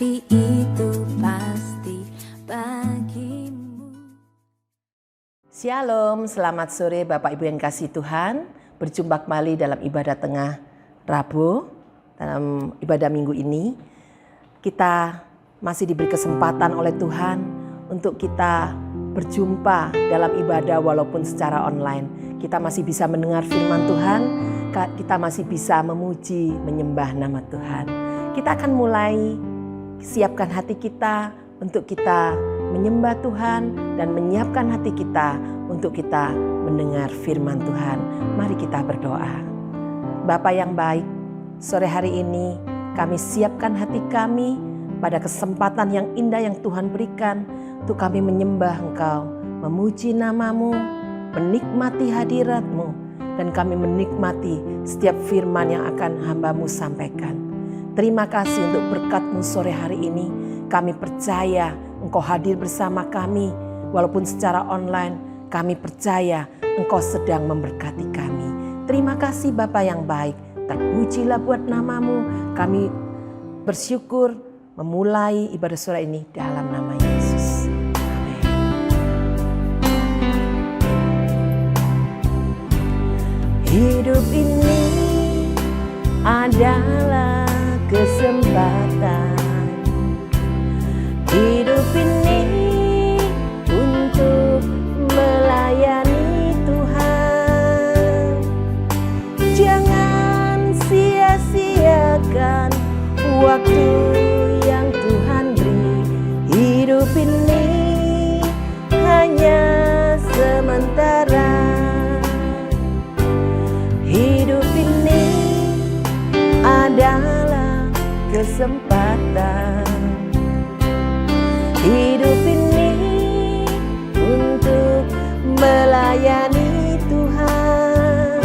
tapi itu pasti bagimu. Shalom, selamat sore Bapak Ibu yang kasih Tuhan. Berjumpa kembali dalam ibadah tengah Rabu. Dalam ibadah minggu ini, kita masih diberi kesempatan oleh Tuhan untuk kita berjumpa dalam ibadah walaupun secara online. Kita masih bisa mendengar firman Tuhan, kita masih bisa memuji, menyembah nama Tuhan. Kita akan mulai siapkan hati kita untuk kita menyembah Tuhan dan menyiapkan hati kita untuk kita mendengar firman Tuhan. Mari kita berdoa. Bapa yang baik, sore hari ini kami siapkan hati kami pada kesempatan yang indah yang Tuhan berikan untuk kami menyembah Engkau, memuji nama-Mu, menikmati hadirat-Mu, dan kami menikmati setiap firman yang akan hamba-Mu sampaikan. Terima kasih untuk berkat-Mu sore hari ini. Kami percaya Engkau hadir bersama kami, walaupun secara online. Kami percaya Engkau sedang memberkati kami. Terima kasih Bapa yang baik. Terpujilah buat nama-Mu. Kami bersyukur memulai ibadah sore ini dalam nama Yesus. Amin. Hidup ini adalah kesempatan. Hidup ini untuk melayani Tuhan. Jangan sia-siakan waktu yang Tuhan beri. Hidup ini hanya sementara. Hidup ini adalah kesempatan. Hidup ini untuk melayani Tuhan.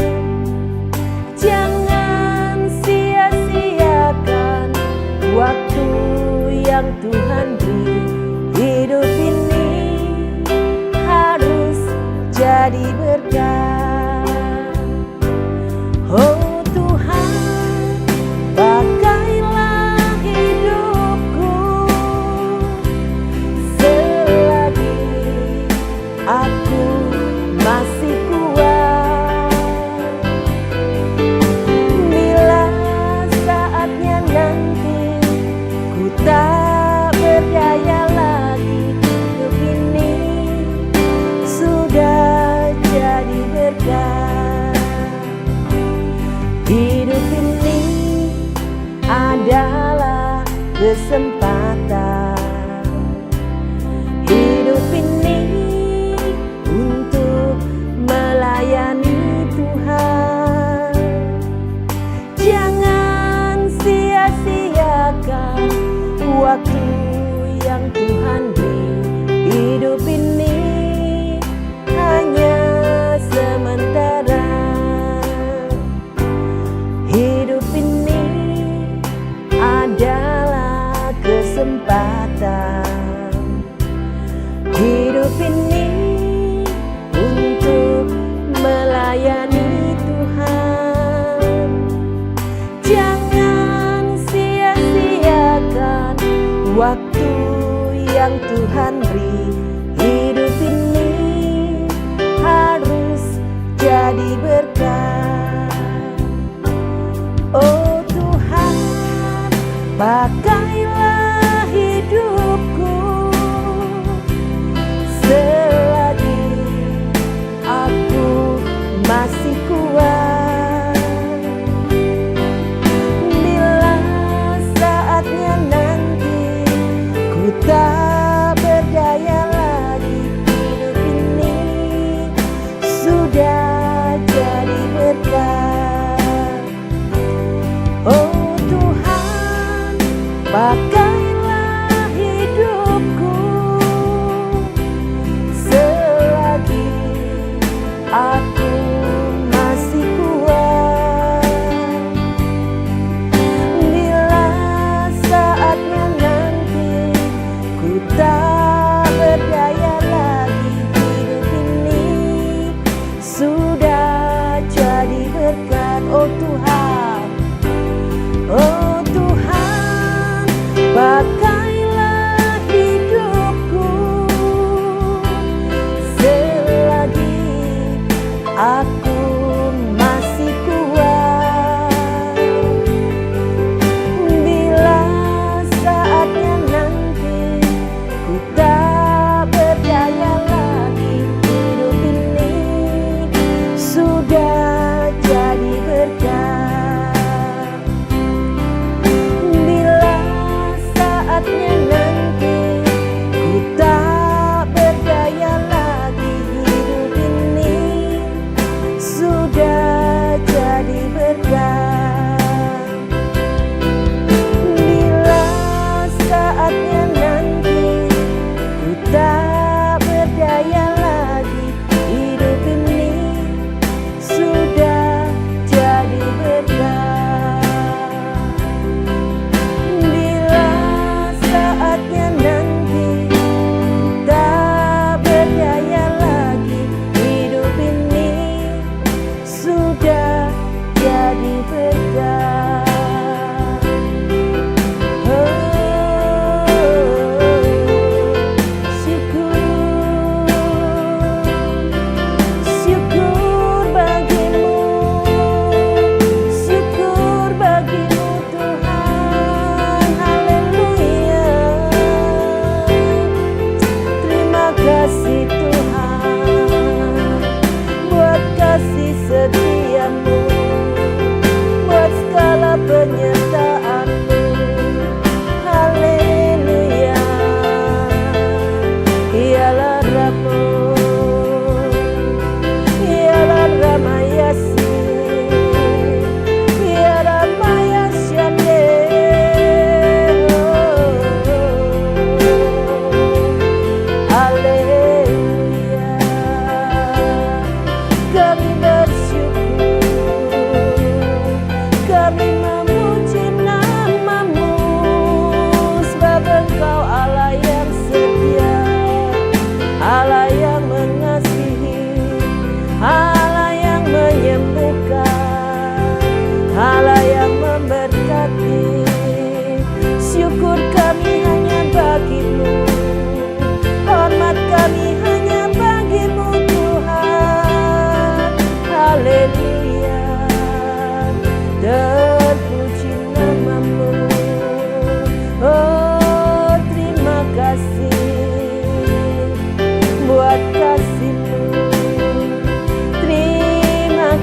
Jangan sia-siakan waktu yang Tuhan beri. Hidup ini harus jadi berkat. Oh Tuhan, pakailah hidupku selagi aku masih kuat. Bila saatnya nanti ku tak berdaya lagi, hidup ini sudah jadi berkat. Hidup ini adalah kesempatan. Hidup ini untuk melayani Tuhan. Jangan sia-siakan waktu yang Tuhan beri. Hidup ini hanya sementara. Hidup ini adalah kesempatan. Hidup ini untuk melayani Tuhan. Jangan sia-siakan waktu yang Tuhan beri. Hidup ini harus jadi berkat. Oh Tuhan, pakailah hidupku selagi aku masih kuat. Bila saatnya nanti ku tak berdaya lagi, hidup ini sudah jadi berkat. Oh Tuhan, pakailah hidupku selagi aku masih kuat. Bila saatnya nanti ku tak berdaya lagi, hidup ini sudah jadi berkat. Oh Tuhan, oh Tuhan,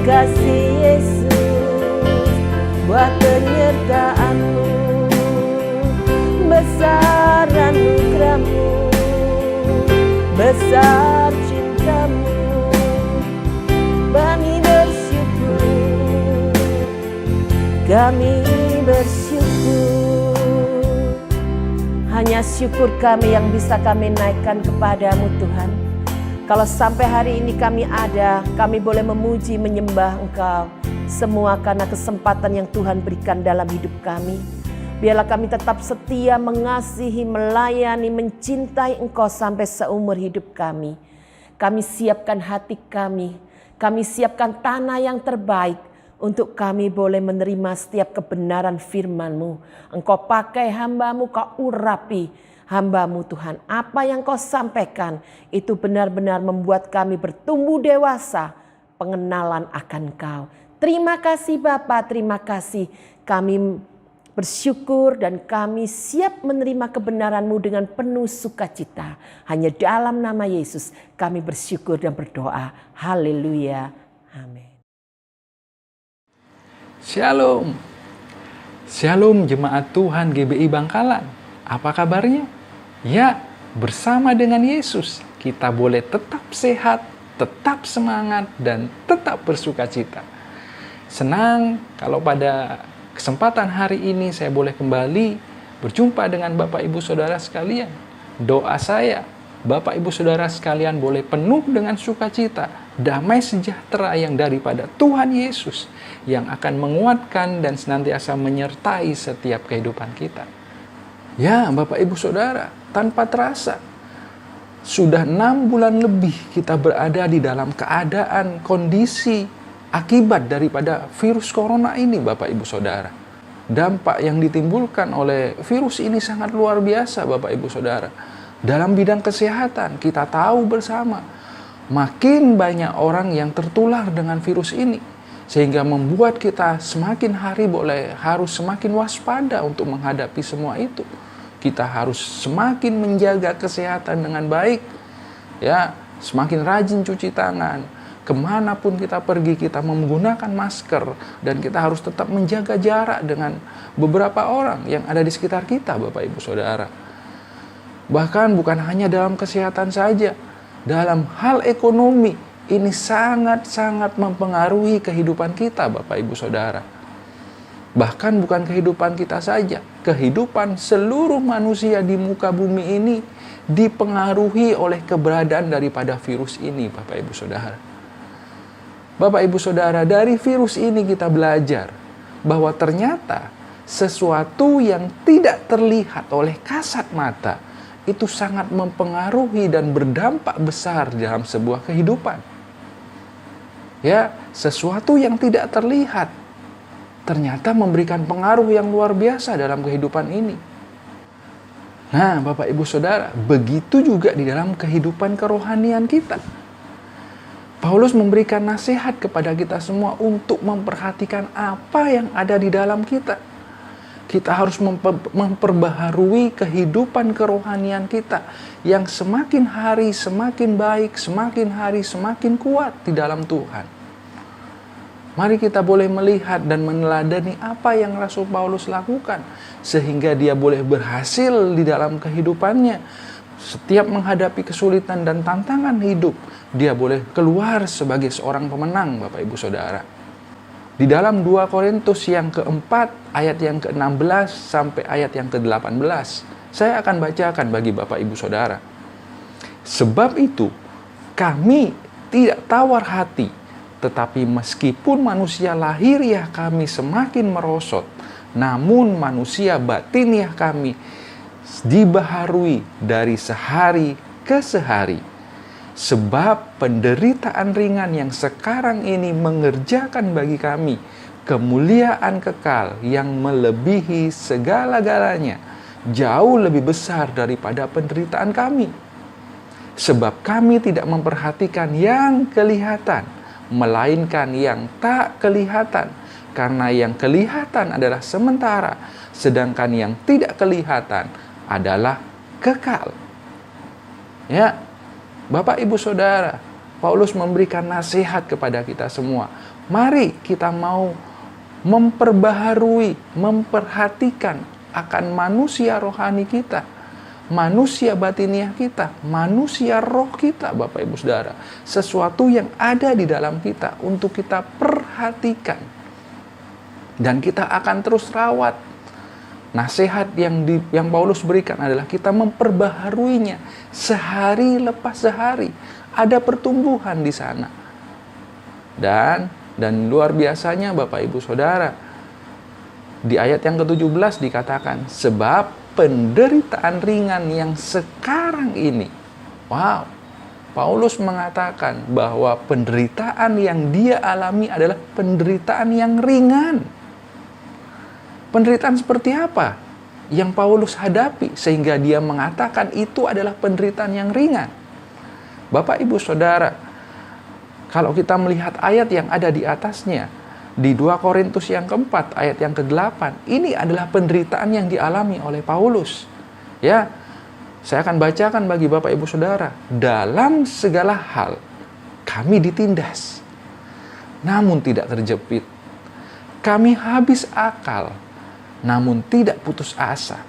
kasih Yesus buat penyertaan-Mu, besar anugerah-Mu, besar cinta-Mu. Kami bersyukur, kami bersyukur. Hanya syukur kami yang bisa kami naikkan kepadamu Tuhan. Kalau sampai hari ini kami ada, kami boleh memuji, menyembah Engkau. Semua karena kesempatan yang Tuhan berikan dalam hidup kami. Biarlah kami tetap setia mengasihi, melayani, mencintai Engkau sampai seumur hidup kami. Kami siapkan hati kami siapkan tanah yang terbaik untuk kami boleh menerima setiap kebenaran firman-Mu. Engkau pakai hamba-Mu, Kau urapi hamba-Mu Tuhan. Apa yang Kau sampaikan itu benar-benar membuat kami bertumbuh dewasa, pengenalan akan Kau. Terima kasih Bapa, terima kasih. Kami bersyukur dan kami siap menerima kebenaran-Mu dengan penuh sukacita. Hanya dalam nama Yesus kami bersyukur dan berdoa. Haleluya. Amin. Shalom. Shalom jemaat Tuhan GBI Bangkalan. Apa kabarnya? Ya, bersama dengan Yesus kita boleh tetap sehat, tetap semangat, dan tetap bersukacita. Senang kalau pada kesempatan hari ini saya boleh kembali berjumpa dengan Bapak Ibu Saudara sekalian. Doa saya, Bapak Ibu Saudara sekalian boleh penuh dengan sukacita, damai sejahtera yang daripada Tuhan Yesus yang akan menguatkan dan senantiasa menyertai setiap kehidupan kita. Ya, Bapak Ibu Saudara, tanpa terasa sudah 6 bulan lebih kita berada di dalam keadaan kondisi akibat daripada virus corona ini, Bapak Ibu Saudara. Dampak yang ditimbulkan oleh virus ini sangat luar biasa, Bapak Ibu Saudara. Dalam bidang kesehatan kita tahu bersama, makin banyak orang yang tertular dengan virus ini, sehingga membuat kita semakin hari harus semakin waspada untuk menghadapi semua itu. Kita harus semakin menjaga kesehatan dengan baik, ya, semakin rajin cuci tangan. Kemanapun kita pergi kita menggunakan masker, dan kita harus tetap menjaga jarak dengan beberapa orang yang ada di sekitar kita, Bapak Ibu Saudara. Bahkan bukan hanya dalam kesehatan saja, dalam hal ekonomi ini sangat-sangat mempengaruhi kehidupan kita, Bapak Ibu Saudara. Bahkan bukan kehidupan kita saja, kehidupan seluruh manusia di muka bumi ini dipengaruhi oleh keberadaan daripada virus ini, Bapak Ibu Saudara. Bapak Ibu Saudara, dari virus ini kita belajar bahwa ternyata sesuatu yang tidak terlihat oleh kasat mata itu sangat mempengaruhi dan berdampak besar dalam sebuah kehidupan. Ya, sesuatu yang tidak terlihat ternyata memberikan pengaruh yang luar biasa dalam kehidupan ini. Nah, Bapak Ibu Saudara, begitu juga di dalam kehidupan kerohanian kita. Paulus memberikan nasihat kepada kita semua untuk memperhatikan apa yang ada di dalam kita. Kita harus memperbaharui kehidupan kerohanian kita yang semakin hari semakin baik, semakin hari semakin kuat di dalam Tuhan. Mari kita boleh melihat dan meneladani apa yang Rasul Paulus lakukan sehingga dia boleh berhasil di dalam kehidupannya. Setiap menghadapi kesulitan dan tantangan hidup, dia boleh keluar sebagai seorang pemenang, Bapak Ibu Saudara. Di dalam 2 Korintus yang keempat, ayat yang ke-16 sampai ayat yang ke-18, saya akan bacakan bagi Bapak Ibu Saudara. Sebab itu, kami tidak tawar hati, tetapi meskipun manusia lahiriah kami semakin merosot, namun manusia batiniah kami dibaharui dari sehari ke sehari. Sebab penderitaan ringan yang sekarang ini mengerjakan bagi kami kemuliaan kekal yang melebihi segala-galanya, jauh lebih besar daripada penderitaan kami. Sebab kami tidak memperhatikan yang kelihatan, melainkan yang tak kelihatan. Karena yang kelihatan adalah sementara, sedangkan yang tidak kelihatan adalah kekal. Ya, Bapak Ibu Saudara, Paulus memberikan nasihat kepada kita semua. Mari kita mau memperbaharui, memperhatikan akan manusia rohani kita, manusia batiniah kita, manusia roh kita, Bapak Ibu Saudara. Sesuatu yang ada di dalam kita untuk kita perhatikan. Dan kita akan terus rawat. Nasihat yang Paulus berikan adalah kita memperbaharuinya sehari lepas sehari. Ada pertumbuhan di sana. Dan luar biasanya Bapak Ibu Saudara, di ayat yang ke-17 dikatakan, sebab penderitaan ringan yang sekarang ini. Wow, Paulus mengatakan bahwa penderitaan yang dia alami adalah penderitaan yang ringan. Penderitaan seperti apa yang Paulus hadapi sehingga dia mengatakan itu adalah penderitaan yang ringan? Bapak Ibu Saudara, kalau kita melihat ayat yang ada di atasnya, di 2 Korintus yang keempat, ayat yang ke-8, ini adalah penderitaan yang dialami oleh Paulus. Ya, saya akan bacakan bagi Bapak Ibu Saudara. Dalam segala hal, kami ditindas, namun tidak terjepit. Kami habis akal, namun tidak putus asa.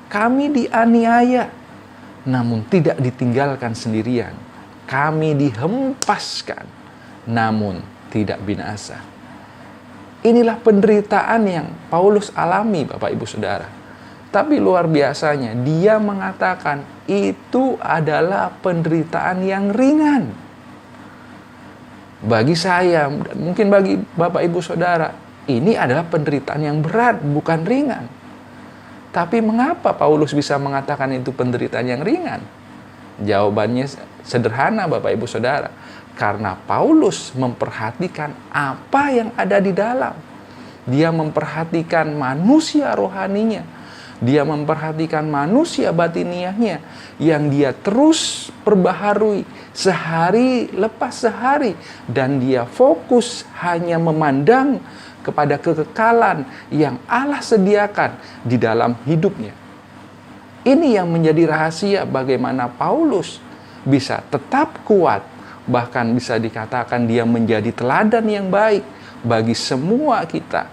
Kami dianiaya, namun tidak ditinggalkan sendirian. Kami dihempaskan, namun tidak binasa. Inilah penderitaan yang Paulus alami, Bapak Ibu Saudara. Tapi luar biasanya, dia mengatakan itu adalah penderitaan yang ringan. Bagi saya, dan mungkin bagi Bapak Ibu Saudara, ini adalah penderitaan yang berat, bukan ringan. Tapi mengapa Paulus bisa mengatakan itu penderitaan yang ringan? Jawabannya sederhana, Bapak Ibu Saudara. Karena Paulus memperhatikan apa yang ada di dalam. Dia memperhatikan manusia rohaninya. Dia memperhatikan manusia batiniahnya yang dia terus perbaharui sehari lepas sehari. Dan dia fokus hanya memandang kepada kekekalan yang Allah sediakan di dalam hidupnya. Ini yang menjadi rahasia bagaimana Paulus bisa tetap kuat, bahkan bisa dikatakan dia menjadi teladan yang baik bagi semua kita,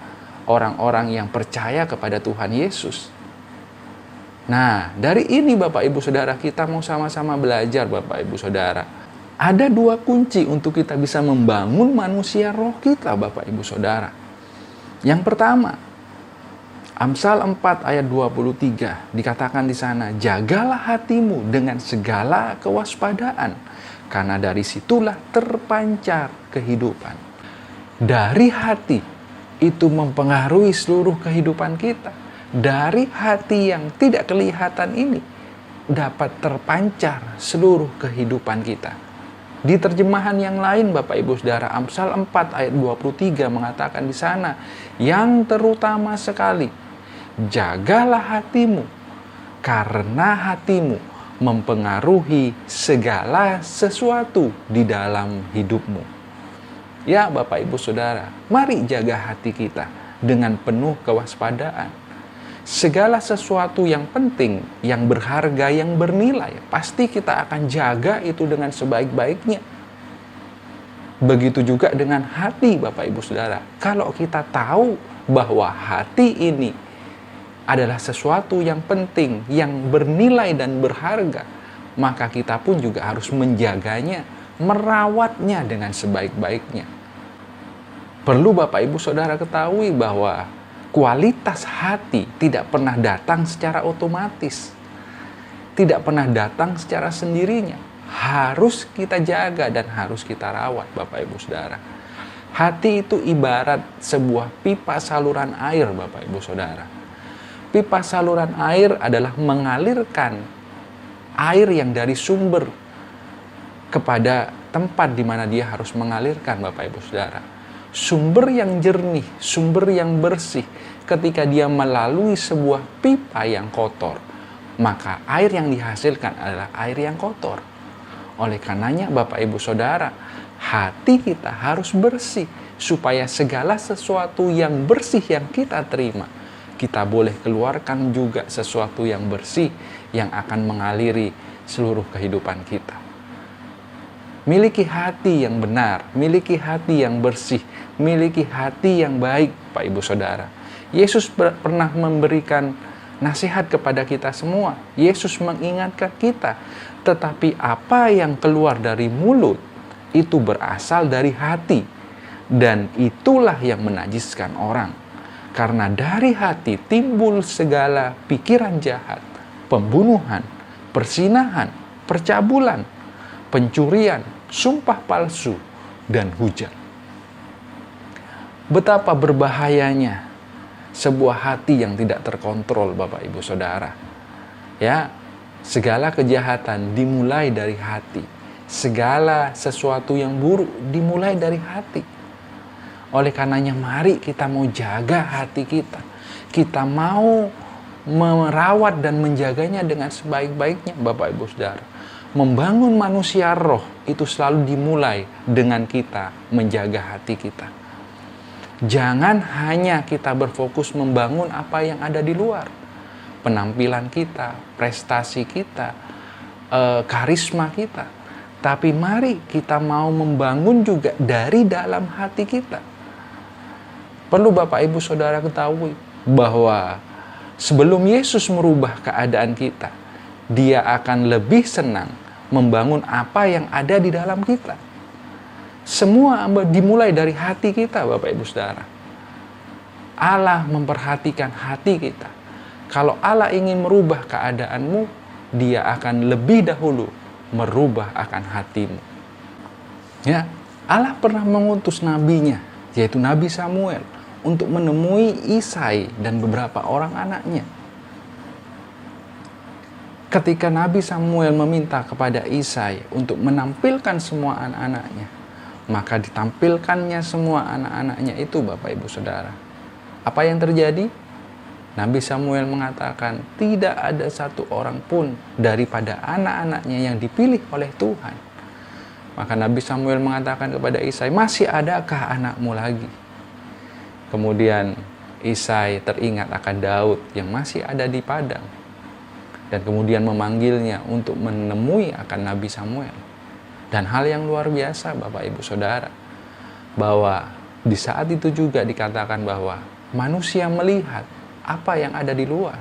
orang-orang yang percaya kepada Tuhan Yesus. Nah, dari ini Bapak Ibu Saudara, kita mau sama-sama belajar Bapak Ibu Saudara. Ada 2 kunci untuk kita bisa membangun manusia roh kita, Bapak Ibu Saudara. Yang pertama, Amsal 4 ayat 23 dikatakan di sana, jagalah hatimu dengan segala kewaspadaan, karena dari situlah terpancar kehidupan. Dari hati itu mempengaruhi seluruh kehidupan kita. Dari hati yang tidak kelihatan ini dapat terpancar seluruh kehidupan kita. Di terjemahan yang lain Bapak Ibu Saudara, Amsal 4 ayat 23 mengatakan di sana, yang terutama sekali, jagalah hatimu, karena hatimu mempengaruhi segala sesuatu di dalam hidupmu. Ya Bapak Ibu Saudara, mari jaga hati kita dengan penuh kewaspadaan. Segala sesuatu yang penting, yang berharga, yang bernilai, pasti kita akan jaga itu dengan sebaik-baiknya. Begitu juga dengan hati Bapak Ibu Saudara. Kalau kita tahu bahwa hati ini adalah sesuatu yang penting, yang bernilai dan berharga, maka kita pun juga harus menjaganya, merawatnya dengan sebaik-baiknya. Perlu Bapak Ibu Saudara ketahui bahwa kualitas hati tidak pernah datang secara otomatis, tidak pernah datang secara sendirinya. Harus kita jaga dan harus kita rawat Bapak Ibu Saudara. Hati itu ibarat sebuah pipa saluran air Bapak Ibu Saudara. Pipa saluran air adalah mengalirkan air yang dari sumber kepada tempat di mana dia harus mengalirkan Bapak Ibu Saudara. Sumber yang jernih, sumber yang bersih, ketika dia melalui sebuah pipa yang kotor, maka air yang dihasilkan adalah air yang kotor. Oleh karenanya Bapak Ibu Saudara, hati kita harus bersih supaya segala sesuatu yang bersih yang kita terima, kita boleh keluarkan juga sesuatu yang bersih yang akan mengaliri seluruh kehidupan kita. miliki hati yang benar, miliki hati yang bersih, miliki hati yang baik, Pak Ibu Saudara. Yesus pernah memberikan nasihat kepada kita semua. Yesus mengingatkan kita, tetapi apa yang keluar dari mulut itu berasal dari hati, dan itulah yang menajiskan orang. Karena dari hati timbul segala pikiran jahat, pembunuhan, persinahan, percabulan, pencurian, sumpah palsu, dan hujat. Betapa berbahayanya sebuah hati yang tidak terkontrol, Bapak Ibu Saudara. Ya, segala kejahatan dimulai dari hati. Segala sesuatu yang buruk dimulai dari hati. Oleh karenanya mari kita mau jaga hati kita. Kita mau merawat dan menjaganya dengan sebaik-baiknya, Bapak Ibu Saudara. Membangun manusia roh itu selalu dimulai dengan kita menjaga hati kita. Jangan hanya kita berfokus membangun apa yang ada di luar. Penampilan kita, prestasi kita, karisma kita. Tapi mari kita mau membangun juga dari dalam hati kita. Perlu Bapak Ibu Saudara ketahui bahwa sebelum Yesus merubah keadaan kita, Dia akan lebih senang membangun apa yang ada di dalam kita. Semua dimulai dari hati kita, Bapak Ibu Saudara. Allah memperhatikan hati kita. Kalau Allah ingin merubah keadaanmu, Dia akan lebih dahulu merubah akan hatimu. Ya, Allah pernah mengutus nabinya, yaitu Nabi Samuel, untuk menemui Isai dan beberapa orang anaknya. Ketika Nabi Samuel meminta kepada Isai untuk menampilkan semua anak-anaknya, maka ditampilkannya semua anak-anaknya itu, Bapak Ibu Saudara. Apa yang terjadi? Nabi Samuel mengatakan tidak ada satu orang pun daripada anak-anaknya yang dipilih oleh Tuhan. Maka Nabi Samuel mengatakan kepada Isai, masih adakah anakmu lagi? Kemudian Isai teringat akan Daud yang masih ada di padang. Dan kemudian memanggilnya untuk menemui akan Nabi Samuel. Dan hal yang luar biasa, Bapak Ibu Saudara, bahwa di saat itu juga dikatakan bahwa manusia melihat apa yang ada di luar,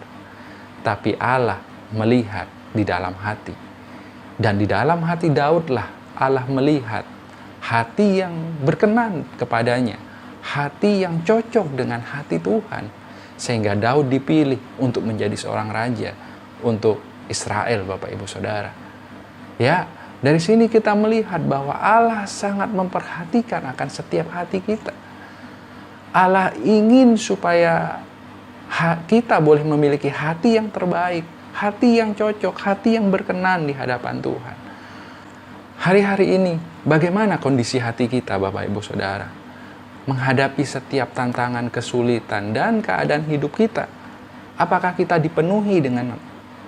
tapi Allah melihat di dalam hati. Dan di dalam hati Daudlah Allah melihat hati yang berkenan kepadanya, hati yang cocok dengan hati Tuhan, sehingga Daud dipilih untuk menjadi seorang raja untuk Israel, Bapak Ibu Saudara. Ya, dari sini kita melihat bahwa Allah sangat memperhatikan akan setiap hati kita. Allah ingin supaya kita boleh memiliki hati yang terbaik, hati yang cocok, hati yang berkenan di hadapan Tuhan. Hari-hari ini, bagaimana kondisi hati kita, Bapak Ibu Saudara? Menghadapi setiap tantangan, kesulitan, dan keadaan hidup kita. Apakah kita dipenuhi dengan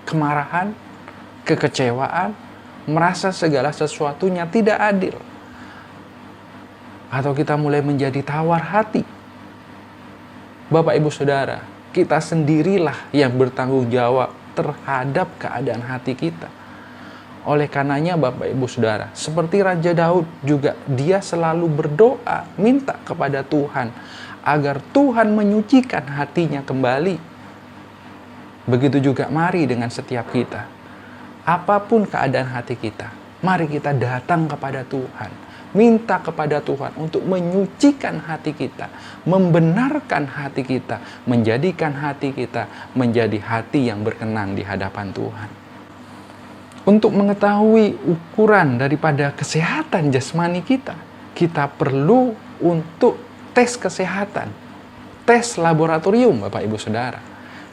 kemarahan, kekecewaan, merasa segala sesuatunya tidak adil? Atau kita mulai menjadi tawar hati? Bapak Ibu Saudara, kita sendirilah yang bertanggung jawab terhadap keadaan hati kita. Oleh karenanya Bapak Ibu Saudara, seperti Raja Daud juga, dia selalu berdoa, minta kepada Tuhan agar Tuhan menyucikan hatinya kembali. Begitu juga mari dengan setiap kita. Apapun keadaan hati kita, mari kita datang kepada Tuhan. Minta kepada Tuhan untuk menyucikan hati kita, membenarkan hati kita, menjadikan hati kita menjadi hati yang berkenan di hadapan Tuhan. Untuk mengetahui ukuran daripada kesehatan jasmani kita, kita perlu untuk tes kesehatan, tes laboratorium, Bapak Ibu Saudara.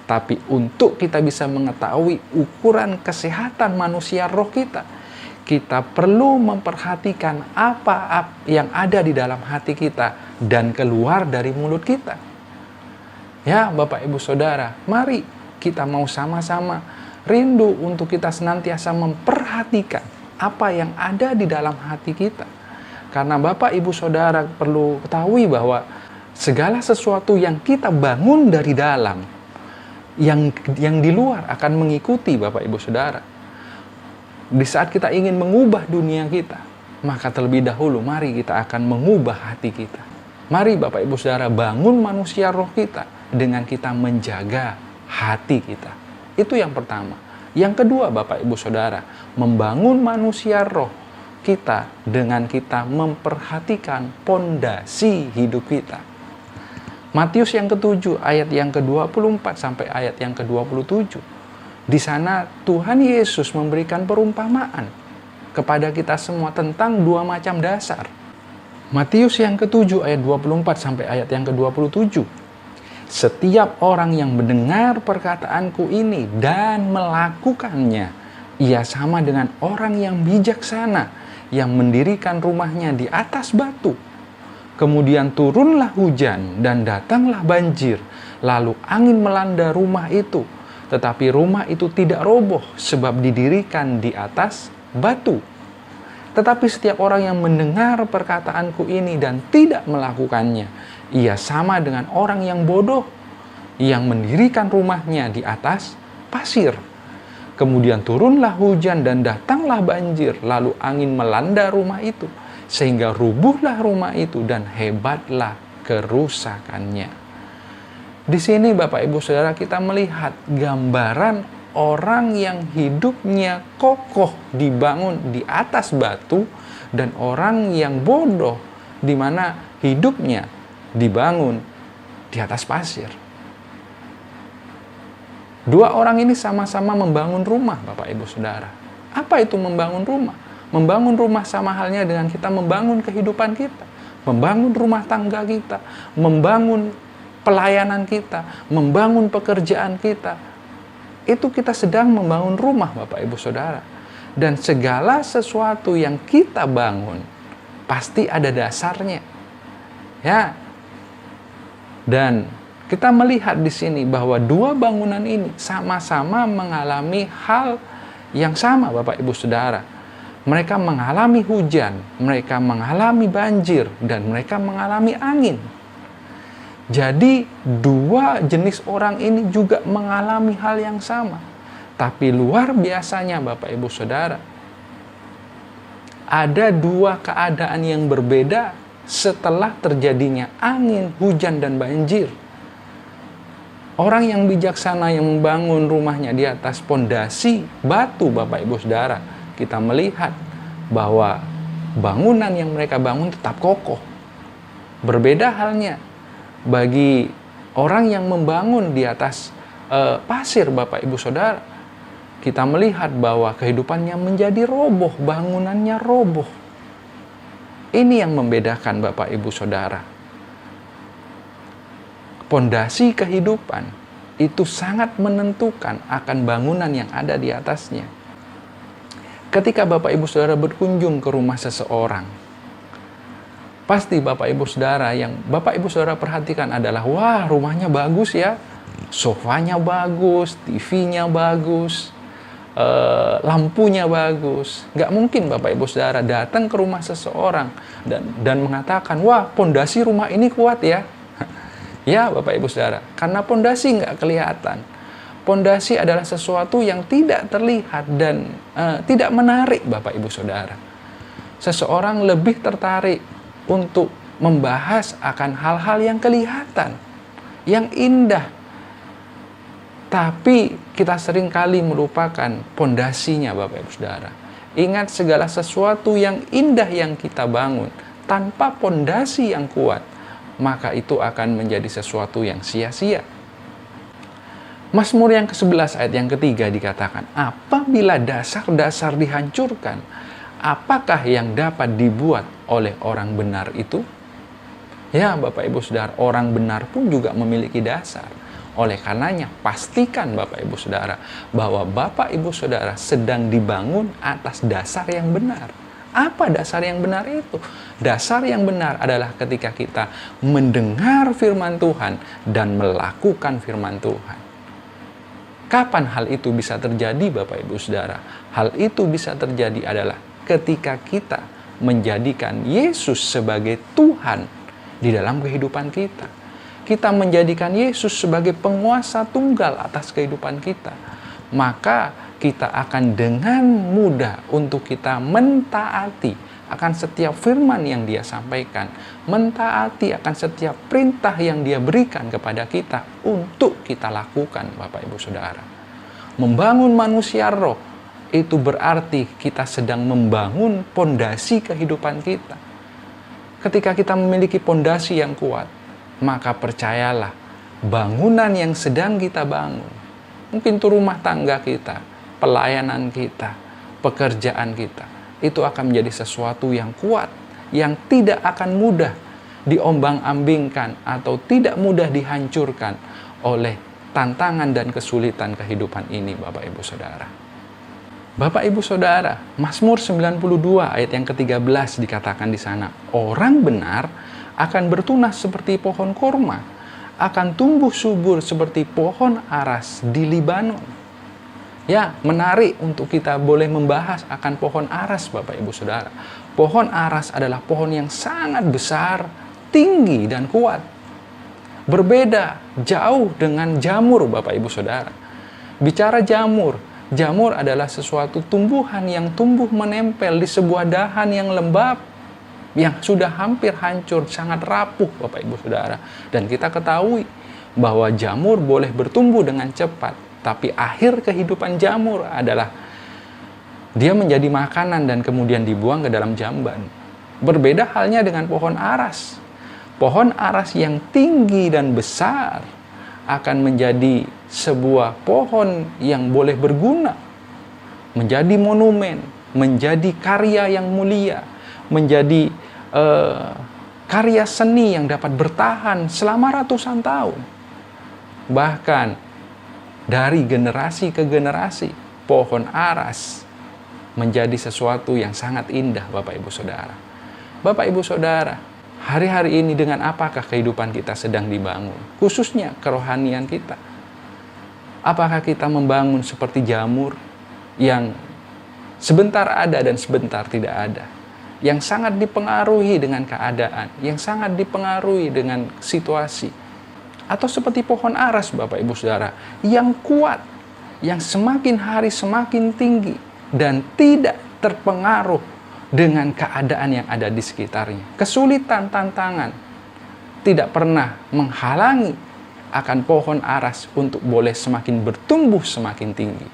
Tapi untuk kita bisa mengetahui ukuran kesehatan manusia roh kita, kita perlu memperhatikan apa yang ada di dalam hati kita dan keluar dari mulut kita. Ya, Bapak Ibu Saudara, mari kita mau sama-sama rindu untuk kita senantiasa memperhatikan apa yang ada di dalam hati kita. Karena Bapak Ibu Saudara perlu ketahui bahwa segala sesuatu yang kita bangun dari dalam, yang di luar akan mengikuti, Bapak Ibu Saudara. Di saat kita ingin mengubah dunia kita, maka terlebih dahulu mari kita akan mengubah hati kita. Mari Bapak Ibu Saudara bangun manusia roh kita dengan kita menjaga hati kita. Itu yang pertama. Yang kedua Bapak Ibu Saudara, membangun manusia roh kita dengan kita memperhatikan pondasi hidup kita. Matius yang ke-7 ayat yang ke-24 sampai ayat yang ke-27. Di sana Tuhan Yesus memberikan perumpamaan kepada kita semua tentang dua macam dasar. Matius yang ke-7 ayat 24 sampai ayat yang ke-27. Setiap orang yang mendengar perkataanku ini dan melakukannya, ia sama dengan orang yang bijaksana yang mendirikan rumahnya di atas batu. Kemudian turunlah hujan dan datanglah banjir, lalu angin melanda rumah itu. Tetapi rumah itu tidak roboh sebab didirikan di atas batu. Tetapi setiap orang yang mendengar perkataanku ini dan tidak melakukannya, ia sama dengan orang yang bodoh yang mendirikan rumahnya di atas pasir. Kemudian turunlah hujan dan datanglah banjir, lalu angin melanda rumah itu, sehingga rubuhlah rumah itu dan hebatlah kerusakannya. Di sini Bapak Ibu Saudara kita melihat gambaran orang yang hidupnya kokoh dibangun di atas batu dan orang yang bodoh di mana hidupnya dibangun di atas pasir. Dua orang ini sama-sama membangun rumah, Bapak Ibu Saudara. Apa itu membangun rumah? Membangun rumah sama halnya dengan kita membangun kehidupan kita, membangun rumah tangga kita, membangun pelayanan kita, membangun pekerjaan kita. Itu kita sedang membangun rumah, Bapak Ibu Saudara. Dan segala sesuatu yang kita bangun pasti ada dasarnya. Ya. Dan kita melihat di sini bahwa dua bangunan ini sama-sama mengalami hal yang sama, Bapak Ibu Saudara. Mereka mengalami hujan, mereka mengalami banjir, dan mereka mengalami angin. Jadi dua jenis orang ini juga mengalami hal yang sama. Tapi luar biasanya Bapak Ibu Saudara, ada dua keadaan yang berbeda setelah terjadinya angin, hujan, dan banjir. Orang yang bijaksana yang membangun rumahnya di atas pondasi batu, Bapak Ibu Saudara, kita melihat bahwa bangunan yang mereka bangun tetap kokoh. Berbeda halnya bagi orang yang membangun di atas pasir, Bapak Ibu Saudara. Kita melihat bahwa kehidupannya menjadi roboh, bangunannya roboh. Ini yang membedakan Bapak Ibu Saudara. Pondasi kehidupan itu sangat menentukan akan bangunan yang ada di atasnya. Ketika Bapak Ibu Saudara berkunjung ke rumah seseorang, pasti Bapak Ibu Saudara yang Bapak Ibu Saudara perhatikan adalah, wah, rumahnya bagus ya, sofanya bagus, TV-nya bagus, lampunya bagus. Gak mungkin Bapak Ibu Saudara datang ke rumah seseorang dan mengatakan, wah, pondasi rumah ini kuat ya. Ya Bapak Ibu Saudara, karena pondasi nggak kelihatan. Pondasi adalah sesuatu yang tidak terlihat dan tidak menarik Bapak Ibu Saudara. Seseorang lebih tertarik untuk membahas akan hal-hal yang kelihatan, yang indah. Tapi kita seringkali melupakan pondasinya Bapak Ibu Saudara. Ingat, segala sesuatu yang indah yang kita bangun tanpa pondasi yang kuat, maka itu akan menjadi sesuatu yang sia-sia. Mazmur yang ke-11 ayat yang ke-3 dikatakan, apabila dasar-dasar dihancurkan, apakah yang dapat dibuat oleh orang benar itu? Ya Bapak Ibu Saudara, orang benar pun juga memiliki dasar. Oleh karenanya, pastikan Bapak Ibu Saudara bahwa Bapak Ibu Saudara sedang dibangun atas dasar yang benar. Apa dasar yang benar itu? Dasar yang benar adalah ketika kita mendengar firman Tuhan dan melakukan firman Tuhan. Kapan hal itu bisa terjadi Bapak Ibu Saudara? Hal itu bisa terjadi adalah ketika kita menjadikan Yesus sebagai Tuhan di dalam kehidupan kita. Kita menjadikan Yesus sebagai penguasa tunggal atas kehidupan kita. Maka kita akan dengan mudah untuk kita mentaati akan setiap firman yang Dia sampaikan, mentaati akan setiap perintah yang Dia berikan kepada kita untuk kita lakukan, Bapak Ibu Saudara. Membangun manusia roh itu berarti kita sedang membangun pondasi kehidupan kita. Ketika kita memiliki pondasi yang kuat, maka percayalah, bangunan yang sedang kita bangun, mungkin itu rumah tangga kita, pelayanan kita, pekerjaan kita, itu akan menjadi sesuatu yang kuat, yang tidak akan mudah diombang-ambingkan atau tidak mudah dihancurkan oleh tantangan dan kesulitan kehidupan ini, Bapak Ibu Saudara. Bapak Ibu Saudara, Mazmur 92 ayat yang ke-13 dikatakan di sana, orang benar akan bertunas seperti pohon korma, akan tumbuh subur seperti pohon aras di Libanon. Ya, menarik untuk kita boleh membahas akan pohon aras, Bapak Ibu Saudara. Pohon aras adalah pohon yang sangat besar, tinggi dan kuat. Berbeda jauh dengan jamur, Bapak Ibu Saudara. Bicara jamur adalah sesuatu tumbuhan yang tumbuh menempel di sebuah dahan yang lembab, yang sudah hampir hancur, sangat rapuh, Bapak Ibu Saudara. Dan kita ketahui bahwa jamur boleh bertumbuh dengan cepat, tapi akhir kehidupan jamur adalah dia menjadi makanan dan kemudian dibuang ke dalam jamban. Berbeda halnya dengan pohon aras. Pohon aras yang tinggi dan besar akan menjadi sebuah pohon yang boleh berguna, menjadi monumen, menjadi karya yang mulia, menjadi karya seni yang dapat bertahan selama ratusan tahun. Bahkan dari generasi ke generasi, pohon aras menjadi sesuatu yang sangat indah, Bapak Ibu Saudara. Bapak Ibu Saudara, hari-hari ini dengan apakah kehidupan kita sedang dibangun? Khususnya kerohanian kita. Apakah kita membangun seperti jamur yang sebentar ada dan sebentar tidak ada? Yang sangat dipengaruhi dengan keadaan, yang sangat dipengaruhi dengan situasi. Atau seperti pohon aras, Bapak Ibu Saudara, yang kuat, yang semakin hari semakin tinggi, dan tidak terpengaruh dengan keadaan yang ada di sekitarnya. Kesulitan, tantangan tidak pernah menghalangi akan pohon aras untuk boleh semakin bertumbuh semakin tinggi.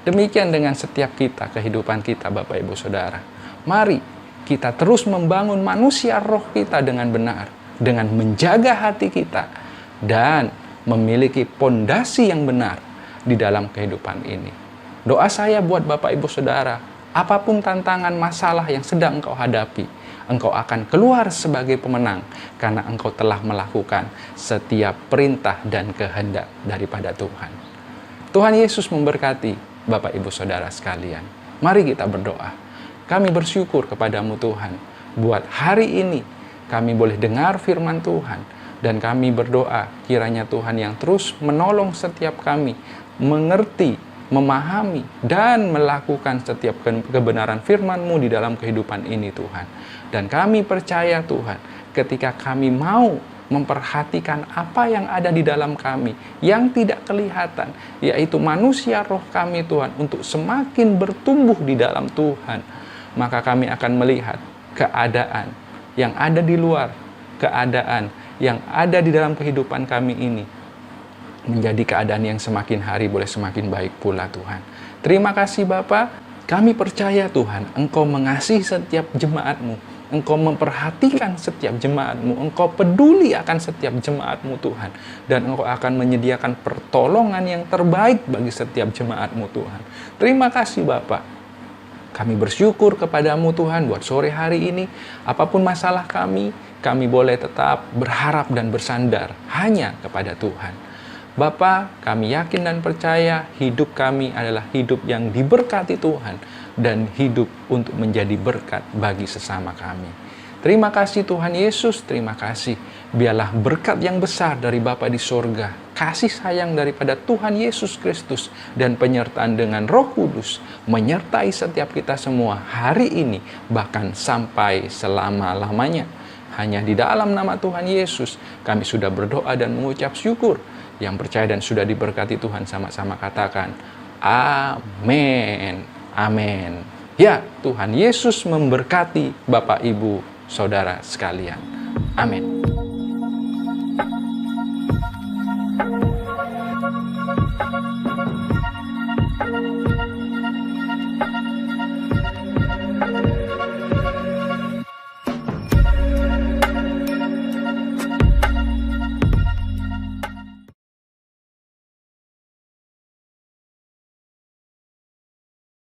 Demikian dengan setiap kita, kehidupan kita, Bapak Ibu Saudara. Mari kita terus membangun manusia roh kita dengan benar, dengan menjaga hati kita, dan memiliki pondasi yang benar di dalam kehidupan ini. Doa saya buat Bapak Ibu Saudara, apapun tantangan masalah yang sedang engkau hadapi, engkau akan keluar sebagai pemenang karena engkau telah melakukan setiap perintah dan kehendak daripada Tuhan. Tuhan Yesus memberkati Bapak Ibu Saudara sekalian. Mari kita berdoa. Kami bersyukur kepadamu Tuhan, buat hari ini kami boleh dengar firman Tuhan, dan kami berdoa kiranya Tuhan yang terus menolong setiap kami mengerti, memahami, dan melakukan setiap kebenaran firman-Mu di dalam kehidupan ini Tuhan. Dan kami percaya Tuhan, ketika kami mau memperhatikan apa yang ada di dalam kami yang tidak kelihatan, yaitu manusia roh kami Tuhan, untuk semakin bertumbuh di dalam Tuhan, maka kami akan melihat keadaan yang ada di luar, keadaan yang ada di dalam kehidupan kami ini menjadi keadaan yang semakin hari boleh semakin baik pula Tuhan. Terima kasih Bapa, kami percaya Tuhan, Engkau mengasihi setiap jemaat-Mu, Engkau memperhatikan setiap jemaat-Mu, Engkau peduli akan setiap jemaat-Mu Tuhan, dan Engkau akan menyediakan pertolongan yang terbaik bagi setiap jemaat-Mu Tuhan. Terima kasih Bapa. Kami bersyukur kepadamu Tuhan buat sore hari ini. Apapun masalah kami boleh tetap berharap dan bersandar hanya kepada Tuhan. Bapa, kami yakin dan percaya hidup kami adalah hidup yang diberkati Tuhan dan hidup untuk menjadi berkat bagi sesama kami. Terima kasih Tuhan Yesus, terima kasih. Biarlah berkat yang besar dari Bapa di sorga, kasih sayang daripada Tuhan Yesus Kristus, dan penyertaan dengan Roh Kudus menyertai setiap kita semua hari ini, bahkan sampai selama-lamanya. Hanya di dalam nama Tuhan Yesus kami sudah berdoa dan mengucap syukur. Yang percaya dan sudah diberkati Tuhan sama-sama katakan, Amin. Amin. Ya, Tuhan Yesus memberkati Bapak, Ibu, Saudara sekalian. Amin.